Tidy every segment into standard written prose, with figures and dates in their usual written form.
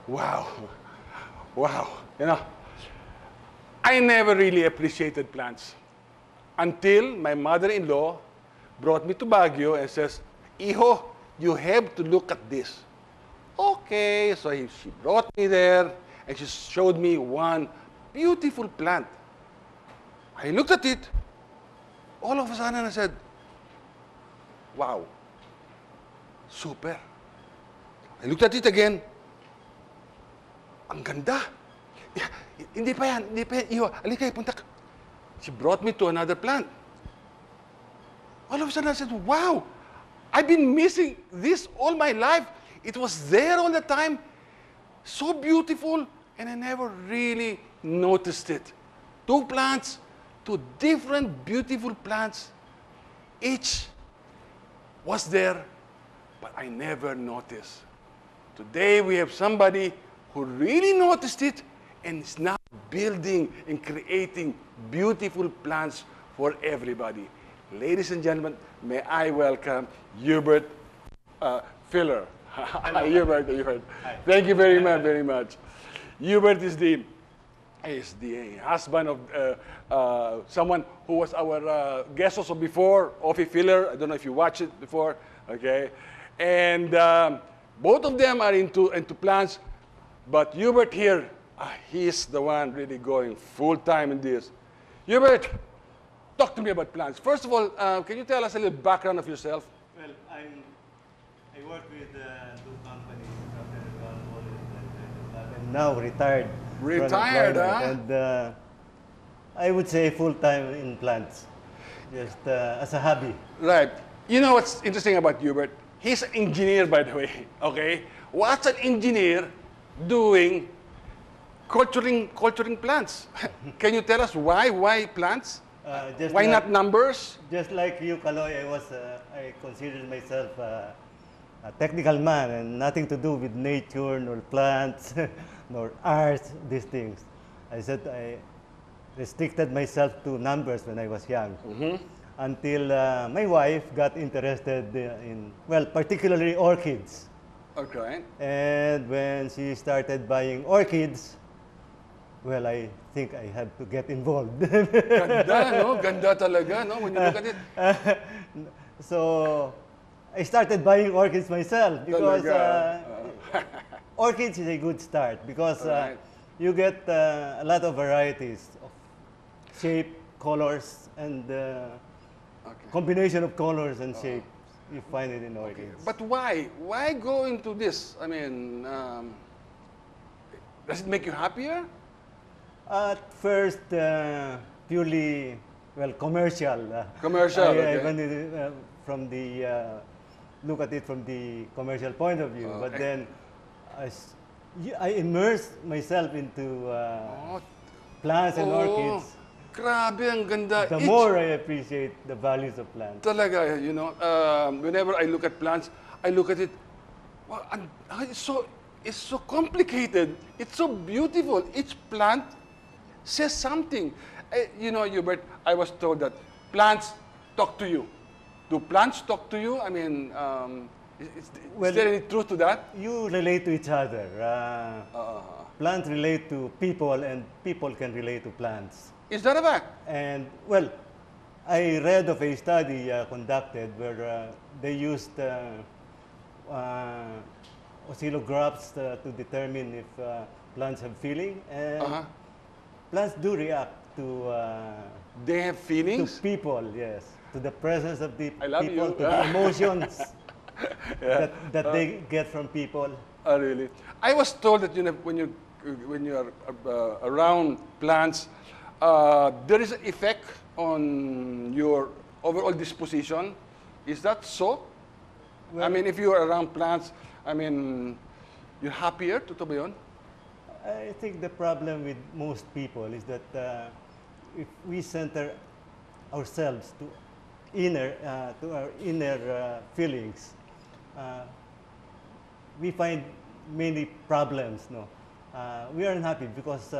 Wow. Wow. You know, I never really appreciated plants until my mother-in-law brought me to Baguio and says, Iho, you have to look at this. Okay, so she brought me there and she showed me one beautiful plant. I looked at it. All of a sudden I said, wow, super. I looked at it again. Ang ganda. Hindi pa yan, hindi pa yan. Iho, alika, punta ka. She brought me to another plant. All of a sudden I said, wow, I've been missing this all my life. It was there all the time, so beautiful, and I never really noticed it. Two plants, two different beautiful plants. Each was there, but I never noticed. Today we have somebody who really noticed it and is now building and creating beautiful plants for everybody. Ladies and gentlemen, may I welcome Hubert Filler. Hubert. Hi. Thank you very much. Hubert is the husband of someone who was our guest also before, Offie Filler. I don't know if you watched it before, okay? And both of them are into plants, but Hubert here, he's the one really going full-time in this. Hubert, talk to me about plants. First of all, can you tell us a little background of yourself? Well, I work with two companies, and now retired. Retired, huh? And I would say full-time in plants, just as a hobby. Right. You know what's interesting about Hubert? He's an engineer, by the way, okay? What's an engineer doing culturing plants? Can you tell us why plants? Why like, not numbers? Just like you, Caloy, I considered myself a technical man and nothing to do with nature, nor plants, nor art, these things. I said I restricted myself to numbers when I was young. Until my wife got interested in, well, particularly orchids. Okay. And when she started buying orchids, well, I think I have to get involved. Ganda, no? Ganda talaga, no? When you look at it. So, I started buying orchids myself because orchids is a good start because right. you get a lot of varieties of shape, colors, and combination of colors and shapes. You find it in orchids. But why? Why go into this? I mean, does it make you happier? At first, purely, well, commercial. Commercial, I okay. went in, from the, look at it from the commercial point of view. But then, I immersed myself into plants and orchids. Grabe, ang ganda. The more I appreciate the values of plants. Talaga, you know, whenever I look at plants, I look at it, wow, it's so complicated. It's so beautiful. Each plant says something. You know, Hubert, I was told that plants talk to you. Do plants talk to you? I mean, is there any truth to that? You relate to each other. Plants relate to people, and people can relate to plants. Is that a fact? And, well, I read of a study conducted where they used oscillographs to determine if plants have feeling. And plants do react to they have feelings? To people, yes. To the presence of the I love people, you. to the emotions that they get from people. Oh, really? I was told that, you know, when you are around plants, there is an effect on your overall disposition. Is that so? Well, I mean, if you are around plants, I mean, you're happier, totoo ba yun? I think the problem with most people is that if we center ourselves to our inner feelings, we find many problems. No, we are unhappy because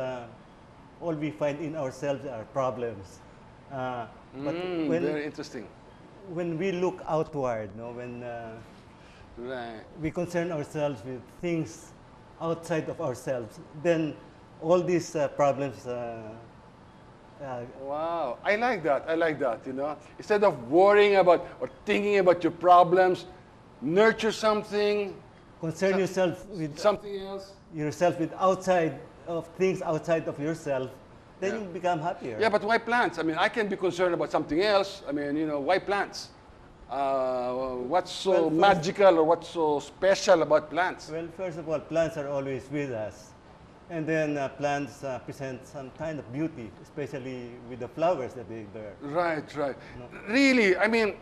all we find in ourselves are problems. But very interesting. When we look outward, no, when right. we concern ourselves with things outside of ourselves, then all these problems. Wow, I like that. I like that, you know. Instead of worrying about or thinking about your problems, nurture something, Concern yourself with something else. outside of things outside of yourself, then Yeah. you become happier. Yeah, but why plants? I mean, I can be concerned about something else. I mean, you know, why plants? What's so Well, first- magical or what's so special about plants? Well, first of all, plants are always with us. And then plants present some kind of beauty, especially with the flowers that they bear. Right, right. Really, I mean,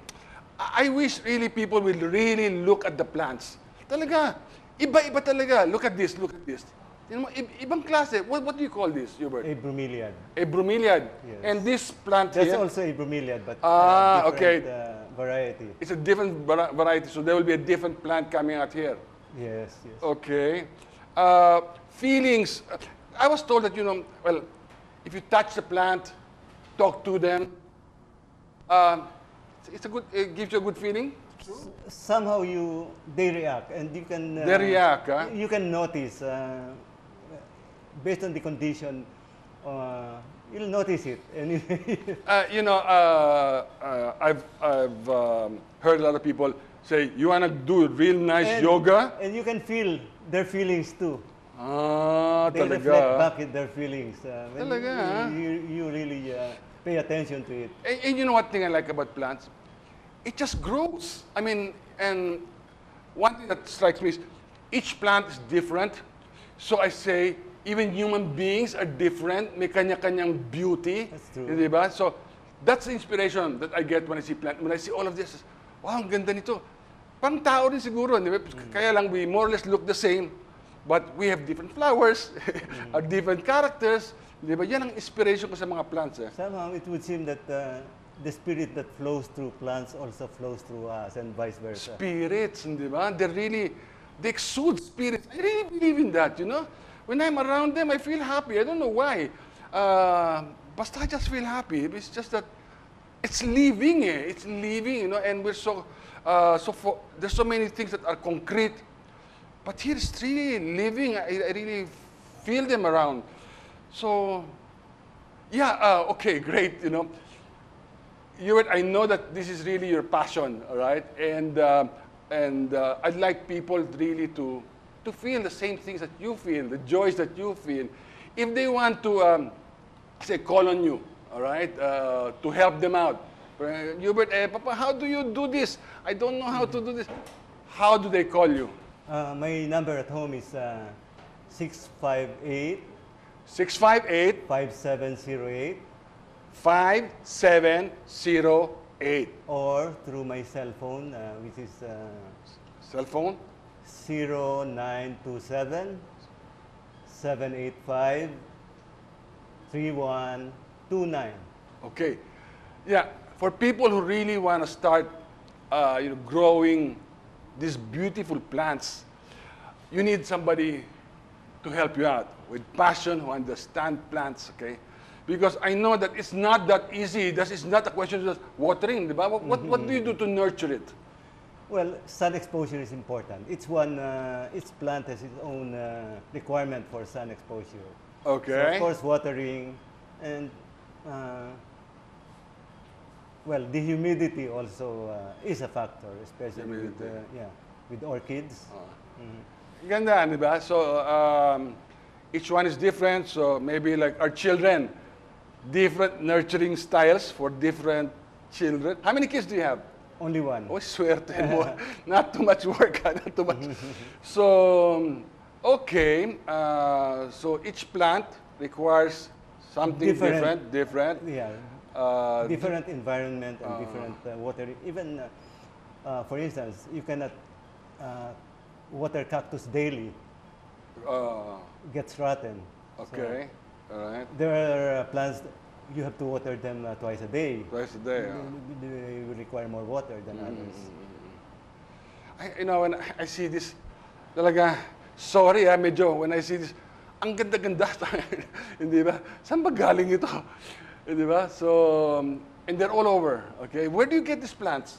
I wish really people will really look at the plants. Talaga, iba-iba talaga. Look at this, look at this. You know, ibang klase. What do you call this, Hubert? A bromeliad. A bromeliad. Yes. And this plant That's here, also a bromeliad, but okay. different variety. it's a different variety, so there will be a different plant coming out here. Yes, yes. Okay. Feelings. I was told that, you know, well, if you touch the plant, talk to them, it's a good, it gives you a good feeling. Somehow they react, and you can. They react, huh? You can notice, based on the condition, you'll notice it. And You know, I've heard a lot of people say, you want to do real nice yoga? And you can feel their feelings too. They Talaga. reflect back in their feelings. When Talaga, ah. you really pay attention to it. And you know what thing I like about plants? It just grows. I mean, and one thing that strikes me is each plant is different. So I say, even human beings are different. May kanya-kanyang beauty. That's true. Di ba? So that's the inspiration that I get when I see plant. When I see all of this, wow, ang ganda nito. Pang tao rin siguro. Di ba? Kaya lang we more or less look the same. But we have different flowers, or different characters. Di ba? Yan ang inspiration ko sa mga plants. Eh. Somehow it would seem that the spirit that flows through plants also flows through us, and vice versa. Spirits, di ba? They exude spirits. I really believe in that, you know? When I'm around them, I feel happy. I don't know why. Basta I just feel happy. It's just that it's living, eh. It's living, you know, and we're there's so many things that are concrete. But here it's really living. I really feel them around. So, yeah, okay, great, you know. I know that this is really your passion, all right? And I'd like people really to feel the same things that you feel, the joys that you feel. If they want to, say, call on you, all right, to help them out. Hubert, Papa, how do you do this? I don't know how to do this. How do they call you? My number at home is 658 658 5708, 5708. or through my cell phone, which is Cell phone? 0927 785 3129. Okay. Yeah, for people who really want to start growing these beautiful plants, you need somebody to help you out with passion, who understand plants, okay? Because I know that it's not that easy. This is not a question of just watering, di ba? What do you do to nurture it? Well, sun exposure is important. Each plant has its own requirement for sun exposure. Okay. So of course, watering and the humidity also is a factor, especially with orchids. Ganda, di ba? So, each one is different. So, maybe like our children, different nurturing styles for different children. How many kids do you have? Only one. Oh, swerte mo. Not too much work, not too much. So, okay. So, each plant requires something different. Yeah. Different environment and different water. Even, for instance, you cannot water cactus daily. Gets rotten. Okay. All right. There are plants you have to water them twice a day. Twice a day. They will require more water than others. When I see this, talaga, sorry medyo, when I see this, ang ganda-ganda. Hindi ba? Saan ba galing ito? Hindi ba? So, and they're all over. Okay. Where do you get these plants?